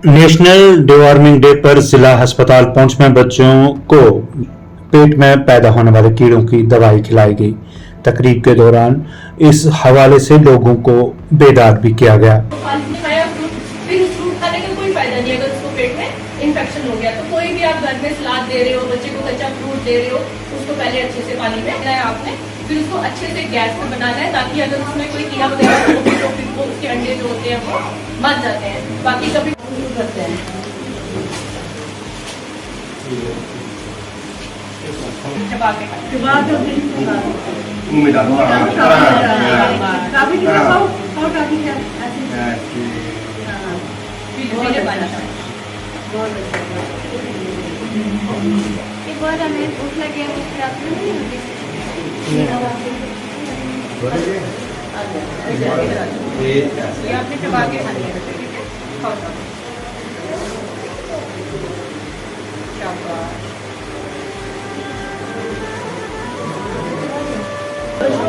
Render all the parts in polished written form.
National deworming day पर जिला अस्पताल पहुंच में बच्चों को पेट में पैदा होने वाले कीड़ों की दवाई खिलाई गई। तकरीब के दौरान इस हवाले से लोगों को बेदाग भी किया गया। फिर फ्रूट खाने का कोई फायदा नहीं अगर उसको पेट में इन्फेक्शन हो गया। तो कोई भी आप घर में सलाद दे रहे हो, बच्चे को कच्चा फ्रूट दे रहे हो, उसको पहले अच्छे से पानी में बनाया आपने, फिर उसको अच्छे से गैस पे बनाना है ताकि अगर उसमें कोई कीड़ा वगैरह हो तो फिर वो उसके अंडे जो होते हैं वो मर जाते हैं। बाकी कभी करते हैं एक बार हमें भूख लगी है उसके आपने नहीं होती ये आपने चबा के खानी है, ठीक है? खाओ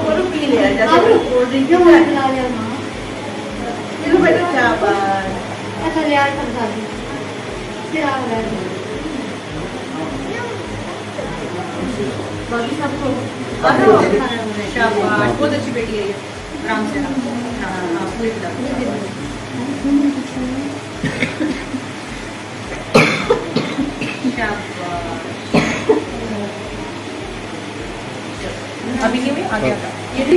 बोलो पी ले जैसे कोल्ड ड्रिंक क्यों मत ला लिया मां ये बेटा शाबाश अच्छा ले यार समझा दी फिर आ रहा है बाकी सबको शाबाश बहुत अच्छी बेटी है ये आराम से हां पूरी तरह अभी नहीं हुई आ गया था ये भी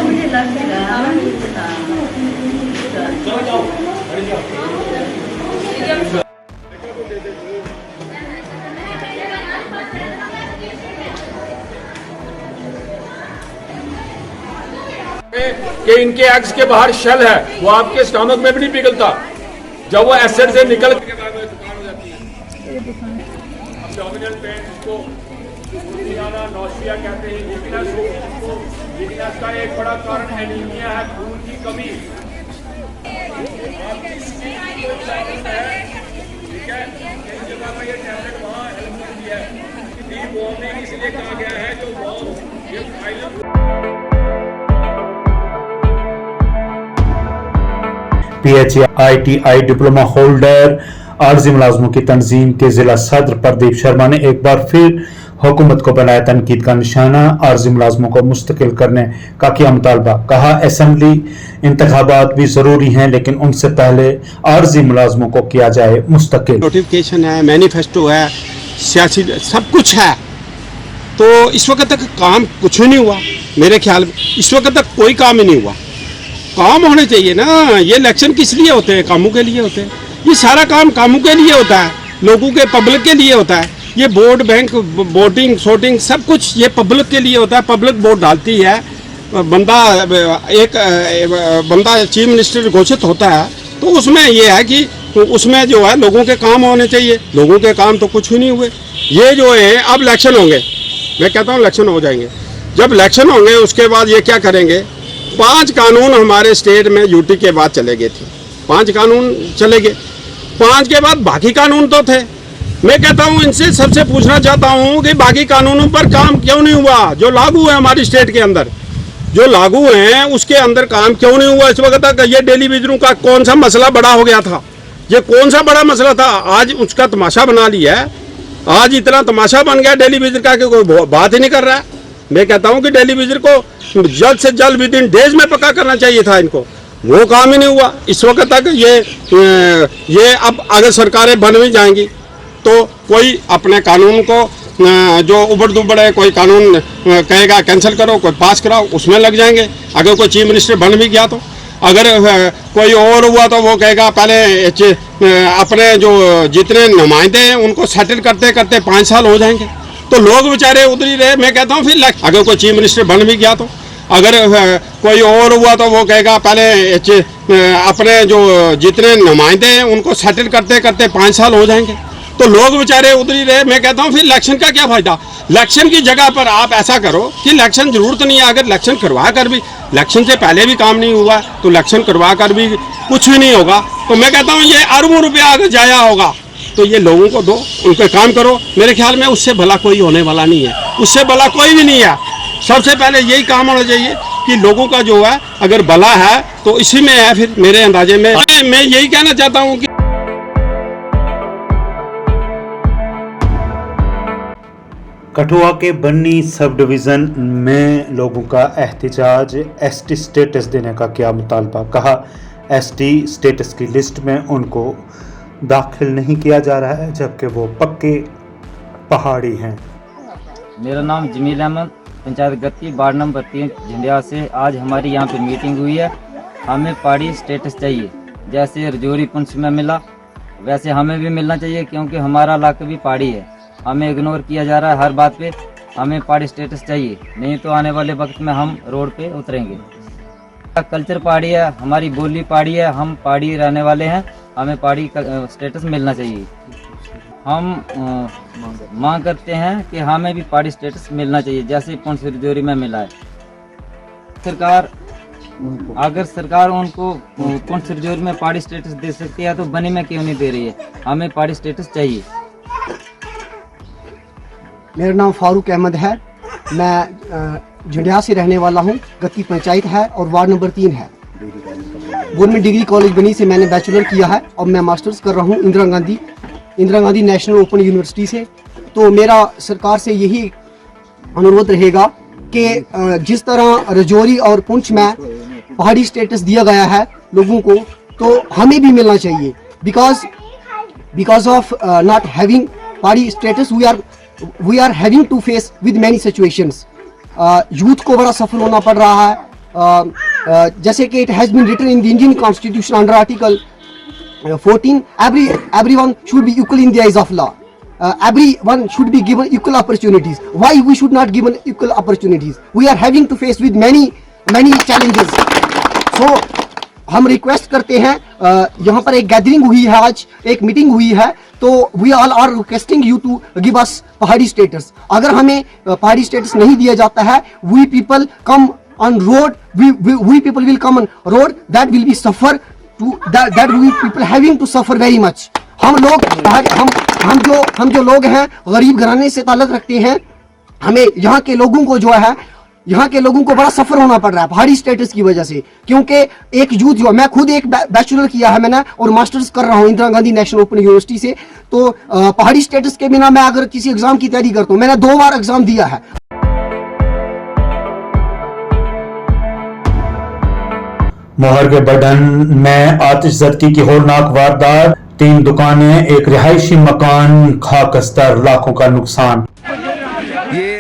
मुझे लग रहा कि इनके एग्स के बाहर शेल है वो आपके स्टमक में भी नहीं पिघलता। जब वो एसिड से निकल के बाद में थकान हो जाती है, एब्डोमिनल पेन इसको नौसिया कहते हैं, वीकनेस का एक बड़ा कारण एनीमिया है, खून की कमी। ठीक है, इस जगह पर ये टैबलेट वहाँ हेल्प करती है। डीप वार्मिंग इसलिए कहा गया है जो वार्म ये आइलैंड PHITI डिप्लोमा होल्डर आरजी मुलाजमों की तंजीम के जिला सदर प्रदीप शर्मा ने एक बार फिर हुकूमत को बनाया तनकीद का निशाना। आरजी मुलाजमों को मुस्तकिल करने का किया मुतालबा। कहा असेंबली इंतखाबात भी जरूरी हैं लेकिन उनसे पहले आरजी मुलाजमों को किया जाए मुस्तकिल। नोटिफिकेशन है, मैनिफेस्टो है, सियासी सब कुछ है, तो इस वक्त तक काम कुछ नहीं हुआ। मेरे ख्याल में इस वक्त तक कोई काम ही नहीं हुआ। काम होने चाहिए ना, ये इलेक्शन किस लिए होते हैं? कामों के लिए होते हैं। ये सारा काम कामों के लिए होता है, लोगों के पब्लिक के लिए होता है। ये वोट बैंक वोटिंग शोटिंग सब कुछ ये पब्लिक के लिए होता है। पब्लिक वोट डालती है, बंदा एक बंदा चीफ मिनिस्टर घोषित होता है, तो उसमें ये है कि उसमें जो है लोगों के काम होने चाहिए। लोगों के काम तो कुछ ही नहीं हुए। ये जो है अब इलेक्शन होंगे, मैं कहता हूँ इलेक्शन हो जाएंगे। जब इलेक्शन होंगे उसके बाद ये क्या करेंगे? 5 कानून हमारे स्टेट में यूटी के बाद चले गए थे, 5 कानून चले गए। 5 के बाद बाकी कानून तो थे। मैं कहता हूं इनसे सबसे पूछना चाहता हूं कि बाकी कानूनों पर काम क्यों नहीं हुआ? जो लागू है हमारी स्टेट के अंदर, जो लागू हैं उसके अंदर काम क्यों नहीं हुआ इस वक्त तक? ये डेली वेजरों का कौन सा मसला बड़ा हो गया था? ये कौन सा बड़ा मसला था? आज उसका तमाशा बना लिया है। आज इतना तमाशा बन गया डेली वेजर का कि कोई बात ही नहीं कर रहा है। मैं कहता हूं कि डेली वेजर को जल्द से जल्द विद इन डेज में पक्का करना चाहिए था इनको, वो काम ही नहीं हुआ इस वक्त तक। ये अब अगर सरकारें बन भी जाएंगी तो कोई अपने कानून को जो उबड़ दुबड़ है, कोई कानून कहेगा कैंसिल करो, कोई पास कराओ, उसमें लग जाएंगे। अगर कोई चीफ मिनिस्टर बन भी गया तो, अगर कोई और हुआ तो वो कहेगा पहले अपने जो जितने नुमाइंदे हैं उनको सेटल करते करते 5 साल हो जाएंगे, तो लोग बेचारे उधर ही रहे। मैं कहता हूँ फिर अगर कोई चीफ मिनिस्टर बन भी गया तो, अगर कोई और हुआ तो वो कहेगा पहले अपने जो जितने नुमाइंदे हैं उनको सेटल करते करते 5 साल हो जाएंगे, तो लोग बेचारे उधर ही रहे। मैं कहता हूँ फिर इलेक्शन का क्या फायदा? इलेक्शन की जगह पर आप ऐसा करो कि इलेक्शन जरूरत नहीं है। अगर इलेक्शन करवा कर भी, इलेक्शन से पहले भी काम नहीं हुआ तो इलेक्शन करवा कर भी कुछ भी नहीं होगा। तो मैं कहता हूँ ये अरबों रुपया अगर जाया होगा तो ये लोगों को दो, उनका काम करो। मेरे ख्याल में उससे भला कोई होने वाला नहीं है, उससे भला कोई भी नहीं है। सबसे पहले यही काम होना चाहिए कि लोगों का जो है अगर भला है तो इसी में है। फिर मेरे अंदाजे में मैं यही कहना चाहता हूँ कि कठुआ के बन्नी सब डिवीज़न में लोगों का एहतजाज, एसटी स्टेटस देने का क्या मुतालबा। कहा एसटी स्टेटस की लिस्ट में उनको दाखिल नहीं किया जा रहा है जबकि वो पक्के पहाड़ी हैं। मेरा नाम जमील अहमद, पंचायत गत्ती, वार्ड नंबर 3 झंडिया से। आज हमारी यहाँ पे मीटिंग हुई है। हमें पहाड़ी स्टेटस चाहिए, जैसे रजौरी पुंछ में मिला वैसे हमें भी मिलना चाहिए, क्योंकि हमारा इलाका भी पहाड़ी है। हमें इग्नोर किया जा रहा है हर बात पे। हमें पहाड़ी स्टेटस चाहिए, नहीं तो आने वाले वक्त में हम रोड पे उतरेंगे। कल्चर पहाड़ी है, हमारी बोली पहाड़ी है, हम पहाड़ी रहने वाले हैं। हमें पहाड़ी स्टेटस मिलना चाहिए। हम मांग करते हैं कि हमें भी पहाड़ी स्टेटस मिलना चाहिए, जैसे पुंछ रजौरी में मिला है। सरकार अगर सरकार उनको पुंछ रजौरी में पहाड़ी स्टेटस दे सकती है तो बनी में क्यों नहीं दे रही है। हमें पहाड़ी स्टेटस चाहिए। मेरा नाम फारूक अहमद है। मैं झंडिया से रहने वाला हूँ। गत्ती पंचायत है और वार्ड नंबर 3 है। गवर्नमेंट डिग्री कॉलेज बनी से मैंने बैचलर किया है और मैं मास्टर्स कर रहा हूँ Indira Gandhi national open university से। तो मेरा सरकार से यही अनुरोध रहेगा कि जिस तरह रजौरी और पुंछ में पहाड़ी स्टेटस दिया गया है लोगों को, तो हमें भी मिलना चाहिए। बिकॉज ऑफ नॉट हैविंग पहाड़ी status we are having to face with many situations. Youth को बड़ा सफर होना पड़ रहा है। जैसे कि it has been written in the Indian Constitution under Article 14, everyone should be equal in the eyes of law. Everyone should be given equal opportunities. Why we should not given equal opportunities? We are having to face with many challenges. So हम request करते हैं, यहाँ पर एक gathering हुई है, आज एक मीटिंग हुई है, तो we all are requesting you to give us Pahari status. अगर हमें पहाड़ी स्टेटस नहीं दिया जाता है, we people come on road, we people will come on road, that will be suffer to that we people having to suffer very much. हम जो लोग हैं गरीब घराने से ताल्लुक रखते हैं, हमें यहाँ के लोगों को जो है बड़ा सफर होना पड़ रहा है पहाड़ी स्टेटस की वजह से। क्योंकि एक यूथ जो, मैं खुद एक बैचलर किया है मैंने और मास्टर्स कर रहा हूँ Indira Gandhi national open university से। तो पहाड़ी स्टेटस के बिना मैं अगर किसी एग्जाम की तैयारी करता हूँ, मैंने 2 बार एग्जाम दिया है। मोहर के बडन में आतिशज़दगी की होलनाक वारदात, 3 दुकानें, एक रिहायशी मकान खाकस्तर, लाखों का नुकसान। ये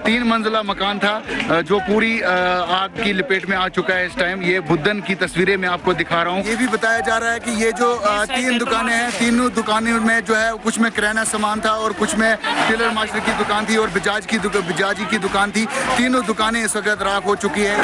3 मंजिला मकान था जो पूरी आग की लपेट में आ चुका है इस टाइम। ये बुद्धन की तस्वीरें मैं आपको दिखा रहा हूँ। ये भी बताया जा रहा है कि ये जो 3 दुकानें हैं, तीनों दुकानों में जो है कुछ में किराना सामान था और कुछ में टेलर मास्टर की दुकान थी और बजाजी की दुकान थी। तीनों दुकानें इस वक्त राख हो चुकी है।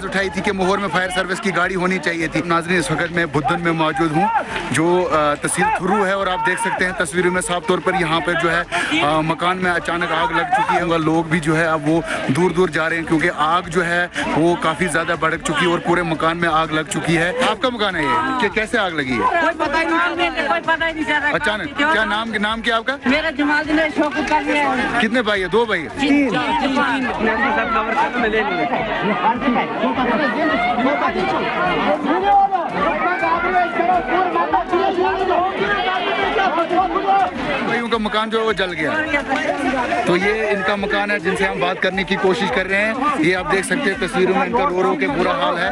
उठाई थी कि मोहर में फायर सर्विस की गाड़ी होनी चाहिए थी। नाज़रीन, इस वक्त मैं बुद्धन में मौजूद हूँ जो तहसील थुरू है और आप देख सकते हैं तस्वीरों में साफ तौर पर यहाँ पर जो है मकान में अचानक आग लग चुकी है। लोग भी जो है अब वो दूर दूर जा रहे हैं क्योंकि आग जो है वो काफ़ी ज़्यादा भड़क चुकी है और पूरे मकान में आग लग चुकी है। आपका मकान है ये कि कैसे आग लगी है? कोई पता ही नहीं। अचानक क्या नाम क्या आपका? मेरा जमाल कितने भाई है? 2 भाई भाइयों का मकान जो है वो जल गया। तो ये इनका मकान है जिनसे हम बात करने की कोशिश कर रहे हैं। ये आप देख सकते हैं तस्वीरों में इनका रो के बुरा हाल है।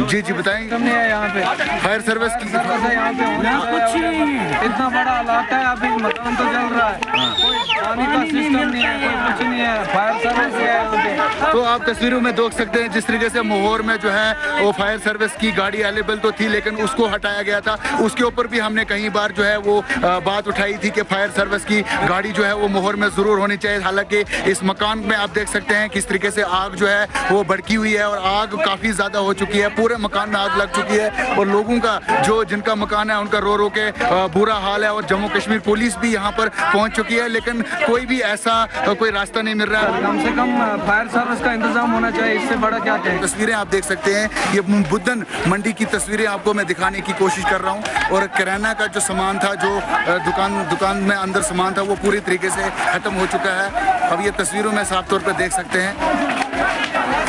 जी बताएंगे। यहाँ पे फायर सर्विस की इतना बड़ा इलाका है, अभी मकान तो जल रहा है, कोई पानी का सिस्टम नहीं है, कोई कुछ नहीं है, फायर सर्विस है। तो आप तस्वीरों में देख सकते हैं जिस तरीके से मोहर में जो है वो फायर सर्विस की गाड़ी अवेलेबल तो थी लेकिन उसको हटाया गया था। उसके ऊपर भी हमने कई बार जो है वो बात उठाई थी कि फायर सर्विस की गाड़ी जो है वो मोहर में ज़रूर होनी चाहिए। हालांकि इस मकान में आप देख सकते हैं किस तरीके से आग जो है वो भड़की हुई है और आग काफ़ी ज़्यादा हो चुकी है। पूरे मकान में आग लग चुकी है और लोगों का जिनका मकान है उनका रो के बुरा हाल है। और जम्मू कश्मीर पुलिस भी भी यहाँ पर पहुँच चुकी है, लेकिन कोई भी ऐसा कोई रास्ता नहीं मिल रहा है। कम से कम फायर सर्विस का इंतजाम होना चाहिए, इससे बड़ा क्या कहें। तस्वीरें आप देख सकते हैं, ये बुद्धन मंडी की तस्वीरें आपको मैं दिखाने की कोशिश कर रहा हूँ। और किराना का जो सामान था, जो दुकान में अंदर सामान था, वो पूरी तरीके से खत्म हो चुका है। अब ये तस्वीरों में साफ तौर पर देख सकते हैं।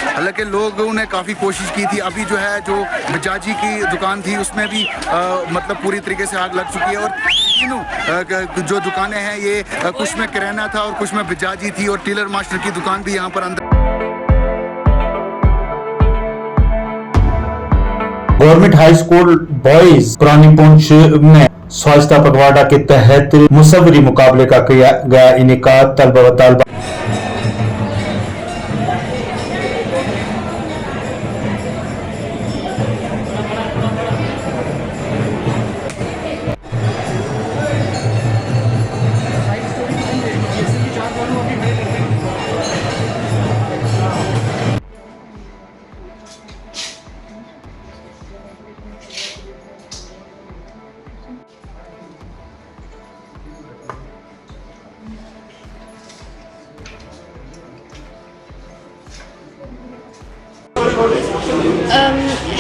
हालांकि लोगों ने काफ़ी कोशिश की थी। अभी जो है, जो बजाजी की दुकान थी उसमें भी मतलब पूरी तरीके से आग लग चुकी है। और तीनों जो दुकानें हैं, ये कुछ में किराना था और कुछ में बजाजी थी, और टेलर मास्टर की दुकान भी यहाँ पर अंदर। गवर्नमेंट हाई स्कूल बॉयज पुरानी पुंछ में स्वच्छता पखवाड़ा के तहत मुसव्वरी मुकाबले का किया गया इनेकाद। तलबा व तालिबात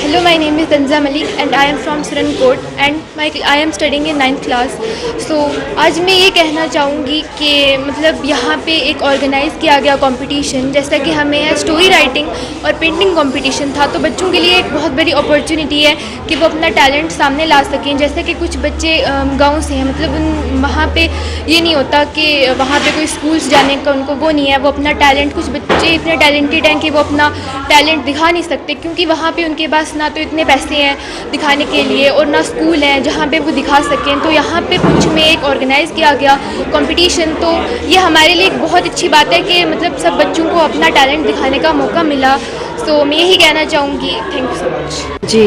Hello, my name is Tanza Malik and I am from Surankot and I am studying in 9th class. So आज मैं ये कहना चाहूँगी कि मतलब यहाँ पे एक ऑर्गेनाइज़ किया गया कंपटीशन, जैसा कि हमें यहाँ स्टोरी राइटिंग और पेंटिंग कंपटीशन था, तो बच्चों के लिए एक बहुत बड़ी अपॉर्चुनिटी है कि वो अपना टैलेंट सामने ला सकें। जैसे कि कुछ बच्चे गांव से हैं, मतलब वहाँ पे ये नहीं होता कि वहाँ पे कोई स्कूल्स जाने का उनको वो नहीं है, वो अपना टैलेंट, कुछ बच्चे इतने टैलेंटेड हैं कि वो अपना टैलेंट दिखा नहीं सकते, क्योंकि वहाँ पे उनके पास ना तो इतने पैसे हैं दिखाने के लिए और ना स्कूल हैं जहाँ पे वो दिखा सकें। तो यहाँ पे पुंछ में एक ऑर्गेनाइज़ किया गया कंपटीशन, तो ये हमारे लिए एक बहुत अच्छी बात है कि मतलब सब बच्चों को अपना टैलेंट दिखाने का मौका मिला। सो मैं यही कहना चाहूँगी। Thank you so much. जी,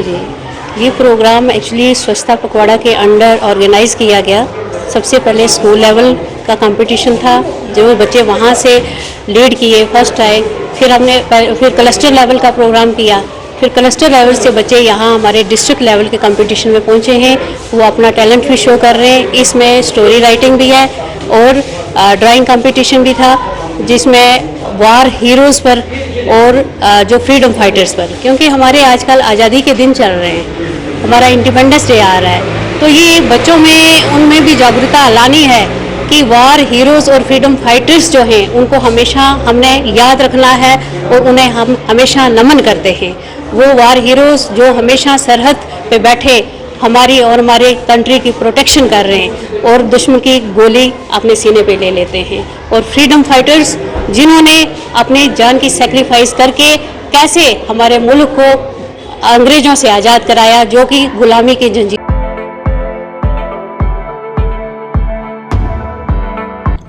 ये प्रोग्राम एक्चुअली स्वच्छता पखवाड़ा के अंडर ऑर्गेनाइज़ किया गया। सबसे पहले स्कूल लेवल का कंपटीशन था, जो बच्चे वहाँ से लीड किए, फर्स्ट आए। फिर क्लस्टर लेवल का प्रोग्राम किया, फिर क्लस्टर लेवल से बच्चे यहाँ हमारे डिस्ट्रिक्ट लेवल के कंपटीशन में पहुँचे हैं। वो अपना टैलेंट भी शो कर रहे हैं। इसमें स्टोरी राइटिंग भी है और ड्राइंग कंपटीशन भी था, जिसमें वार हीरोज़ पर और जो फ्रीडम फाइटर्स पर, क्योंकि हमारे आजकल आज़ादी के दिन चल रहे हैं, हमारा इंडिपेंडेंस डे आ रहा है, तो ये बच्चों में उनमें भी जागरूकता लानी है कि वार हीरोज़ और फ्रीडम फाइटर्स जो हैं उनको हमेशा हमने याद रखना है और उन्हें हम हमेशा नमन करते हैं। वो वार हीरोज़ जो हमेशा सरहद पे बैठे हमारी और हमारे कंट्री की प्रोटेक्शन कर रहे हैं और दुश्मन की गोली अपने सीने पे ले लेते हैं, और फ्रीडम फाइटर्स जिन्होंने अपनी जान की सेक्रीफाइस करके कैसे हमारे मुल्क को अंग्रेज़ों से आज़ाद कराया, जो कि गुलामी की जंजीर।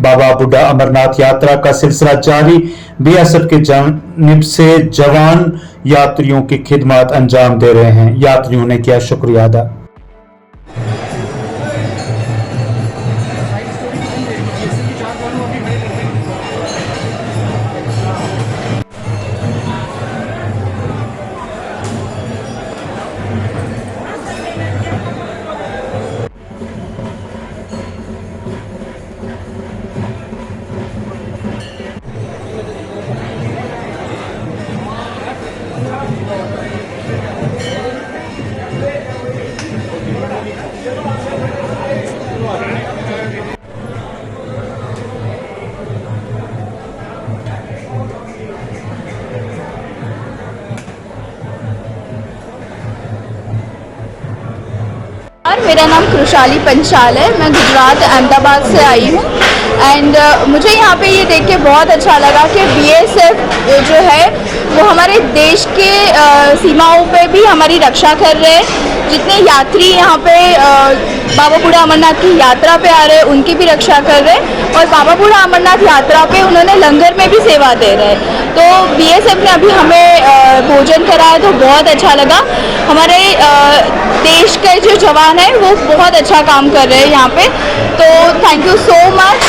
बाबा बुढ़ा अमरनाथ यात्रा का सिलसिला जारी। बीएसएफ की जानिब से जवान यात्रियों की खिदमत अंजाम दे रहे हैं। यात्रियों ने किया शुक्रिया अदा। मेरा नाम कृशाली पंचाल है, मैं गुजरात अहमदाबाद से आई हूँ एंड मुझे यहाँ पे ये देख के बहुत अच्छा लगा कि बीएसएफ जो है वो हमारे देश के सीमाओं पे भी हमारी रक्षा कर रहे हैं। जितने यात्री यहाँ पे बाबा बूढ़ा अमरनाथ की यात्रा पे आ रहे हैं उनकी भी रक्षा कर रहे हैं, और बाबा बूढ़ा अमरनाथ यात्रा पे उन्होंने लंगर में भी सेवा दे रहे हैं। तो बीएसएफ ने अभी हमें भोजन कराया तो बहुत अच्छा लगा। हमारे देश के जो जवान हैं वो बहुत अच्छा काम कर रहे हैं यहाँ पे, तो thank you so much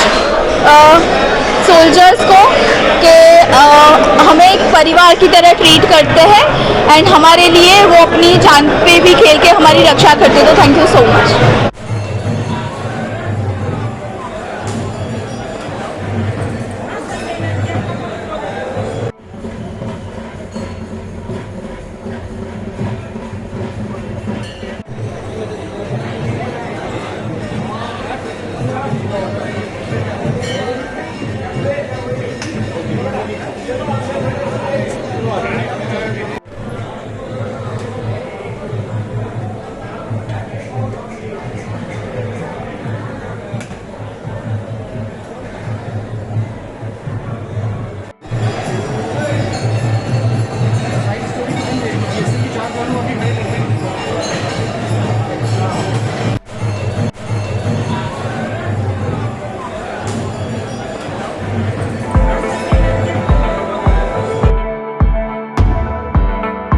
soldiers को कि हमें एक परिवार की तरह ट्रीट करते हैं एंड हमारे लिए वो अपनी जान पे भी खेल के हमारी रक्षा करते हैं, तो thank you so much.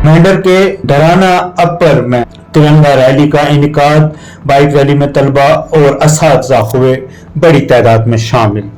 Mendhar के डराना अपर में तिरंगा रैली का इनेकाद, बाइक रैली में तलबा और असातिज़ा हुए बड़ी तादाद में शामिल।